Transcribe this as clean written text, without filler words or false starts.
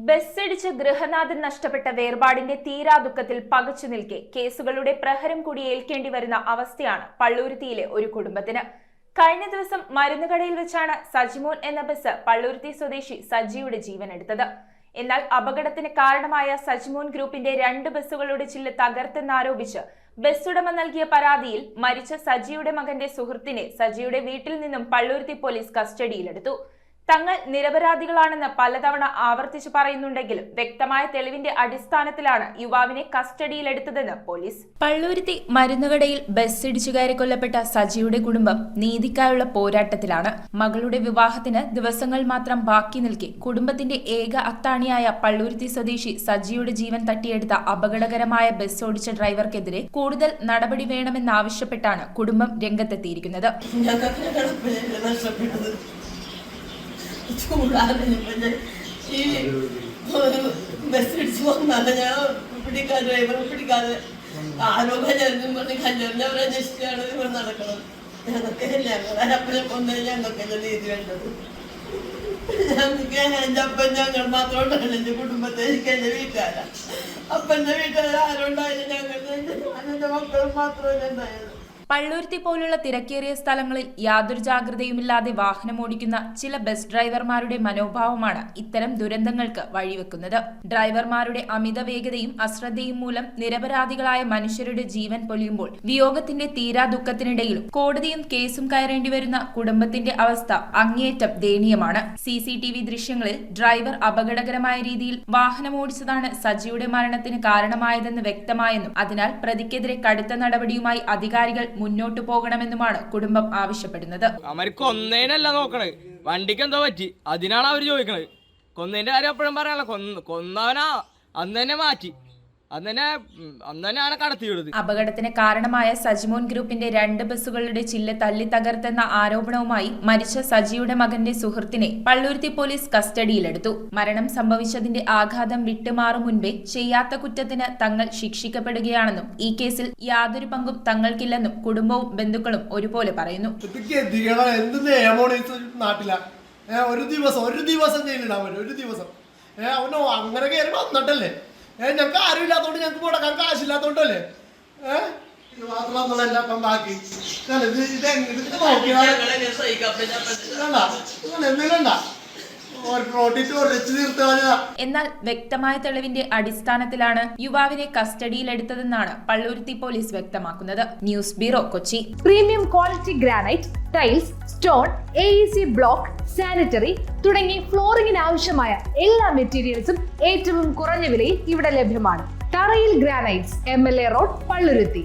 ബസ്സിടിച്ച് ഗൃഹനാഥൻ നഷ്ടപ്പെട്ട വേർപാടിന്റെ തീരാദുഃഖത്തിൽ പകച്ചു നിൽക്കെ കേസുകളുടെ പ്രഹരം കൂടി ഏൽക്കേണ്ടി വരുന്ന അവസ്ഥയാണ് പള്ളുരുത്തിയിലെ ഒരു കുടുംബത്തിന്. കഴിഞ്ഞ ദിവസം മരുന്നുകടയിൽ വെച്ചാണ് സജിമോൻ എന്ന ബസ് പള്ളുരുത്തി സ്വദേശി സജിയുടെ ജീവനെടുത്തത്. എന്നാൽ അപകടത്തിന് കാരണമായ സജിമോൻ ഗ്രൂപ്പിന്റെ 2 ബസ്സുകളുടെ ചില്ല് തകർത്തെന്നാരോപിച്ച് ബസ്സുടമ നൽകിയ പരാതിയിൽ മരിച്ച സജിയുടെ മകന്റെ സുഹൃത്തിനെ സജിയുടെ വീട്ടിൽ നിന്നും പള്ളുരുത്തി പോലീസ് കസ്റ്റഡിയിലെടുത്തു. തങ്ങൾ നിരപരാധികളാണെന്ന് പലതവണ ആവർത്തിച്ചു പറയുന്നുണ്ടെങ്കിലും വ്യക്തമായ തെളിവിന്റെ അടിസ്ഥാനത്തിലാണ് യുവാവിനെ കസ്റ്റഡിയിലെടുത്തതെന്ന് പോലീസ്. പള്ളുരുത്തി മരുന്നുകടയിൽ ബസ്സിടിച്ചു കയറി കൊല്ലപ്പെട്ട സജിയുടെ കുടുംബം നീതിക്കായുള്ള പോരാട്ടത്തിലാണ്. മകളുടെ വിവാഹത്തിന് ദിവസങ്ങൾ മാത്രം ബാക്കി നിൽക്കെ കുടുംബത്തിന്റെ ഏക അത്താണിയായ പള്ളുരുത്തി സ്വദേശി സജിയുടെ ജീവൻ തട്ടിയെടുത്ത അപകടകരമായ ബസ് ഓടിച്ച ഡ്രൈവർക്കെതിരെ കൂടുതൽ നടപടി വേണമെന്നാവശ്യപ്പെട്ടാണ് കുടുംബം രംഗത്തെത്തിയിരിക്കുന്നത്. ഈ ബസ്സിടിച്ച് വന്നാണ് ഞാൻ ഡ്രൈവറെ പിടിക്കാതെ ആരോഗ്യം പറഞ്ഞ് കല്യാണവരെ അന്വേഷിച്ചാണ് ഇവർ നടക്കണം. ഞങ്ങൾക്ക് ഞങ്ങളപ്പനെ കൊന്നേ ഞങ്ങൾക്കല്ല നീതി വേണ്ടത്. ഞങ്ങൾക്ക് എൻ്റെ അപ്പൻ ഞങ്ങൾ മാത്രമുണ്ടായില്ല, എൻ്റെ കുടുംബത്തെ എനിക്ക് എൻ്റെ വീട്ടുകാരാ. അപ്പൻ്റെ വീട്ടുകാർ ആരുണ്ടായില്ല, ഞങ്ങൾ എൻ്റെ മക്കളും മാത്രമല്ല ഉണ്ടായത്. പള്ളുരുത്തി പോലുള്ള തിരക്കേറിയ സ്ഥലങ്ങളിൽ യാതൊരു ജാഗ്രതയുമില്ലാതെ വാഹനമോടിക്കുന്ന ചില ബസ് ഡ്രൈവർമാരുടെ മനോഭാവമാണ് ഇത്തരം ദുരന്തങ്ങൾക്ക് വഴിവെക്കുന്നത്. ഡ്രൈവർമാരുടെ അമിത വേഗതയും അശ്രദ്ധയും മൂലം നിരപരാധികളായ മനുഷ്യരുടെ ജീവൻ പൊലിയുമ്പോൾ വിയോഗത്തിന്റെ തീരാ ദുഃഖത്തിനിടയിലും കോടതിയും കേസും കയറേണ്ടി വരുന്ന കുടുംബത്തിന്റെ അവസ്ഥ അങ്ങേയറ്റം ദയനീയമാണ്. CCTV ദൃശ്യങ്ങളിൽ ഡ്രൈവർ അപകടകരമായ രീതിയിൽ വാഹനമോടിച്ചതാണ് സജിയുടെ മരണത്തിന് കാരണമായതെന്ന് വ്യക്തമായെന്നും അതിനാൽ പ്രതിക്കെതിരെ കടുത്ത നടപടിയുമായി അധികാരികൾ മുന്നോട്ടു പോകണമെന്നുമാണ് കുടുംബം ആവശ്യപ്പെടുന്നത്. അവർക്ക് കൊന്നേനല്ല നോക്കണേ, വണ്ടിക്ക് എന്തോ പറ്റി അതിനാണ് അവർ ചോദിക്കണത്. കൊന്നതിന്റെ കാര്യം എപ്പോഴും പറയാനുള്ള കൊന്നവനാ അന്ന് തന്നെ മാറ്റി, അന്ന് തന്നെയാണ് കടത്തിവിടുന്നത്. അപകടത്തിന് കാരണമായ സജിമോൻ ഗ്രൂപ്പിന്റെ 2 ബസ്സുകളുടെ ചില്ല് തല്ലി തകർത്തെന്ന ആരോപണവുമായി മരിച്ച സജിയുടെ മകന്റെ സുഹൃത്തിനെ പള്ളുരുത്തി പോലീസ് കസ്റ്റഡിയിലെടുത്തു. മരണം സംഭവിച്ചതിന്റെ ആഘാതം വിട്ടുമാറും മുൻപേ ചെയ്യാത്ത കുറ്റത്തിന് തങ്ങൾ ശിക്ഷിക്കപ്പെടുകയാണെന്നും ഈ കേസിൽ യാതൊരു പങ്കും തങ്ങൾക്കില്ലെന്നും കുടുംബവും ബന്ധുക്കളും ഒരുപോലെ പറയുന്നു. ഞങ്ങൾക്ക് ആരും ഇല്ലാത്തോണ്ട് ഞങ്ങൾക്ക് മുടക്കാൻ കാശില്ലാത്തോണ്ടല്ലേ എന്നാൽ വ്യക്തമായ തെളിവിന്റെ അടിസ്ഥാനത്തിലാണ് യുവാവിനെ കസ്റ്റഡിയിലെടുത്തതെന്നാണ് പള്ളുരുത്തി പോലീസ് വ്യക്തമാക്കുന്നത്. News bureau, Kochi. Premium quality granite, tiles, stone, AEC block, sanitary തുടങ്ങി ഫ്ലോറിംഗിന് ആവശ്യമായ എല്ലാ മെറ്റീരിയൽസും ഏറ്റവും കുറഞ്ഞ വിലയിൽ ഇവിടെ ലഭ്യമാണ്. തറയിൽ ഗ്രാനൈറ്റ്സ്, MLA റോഡ്, പള്ളുരുത്തി.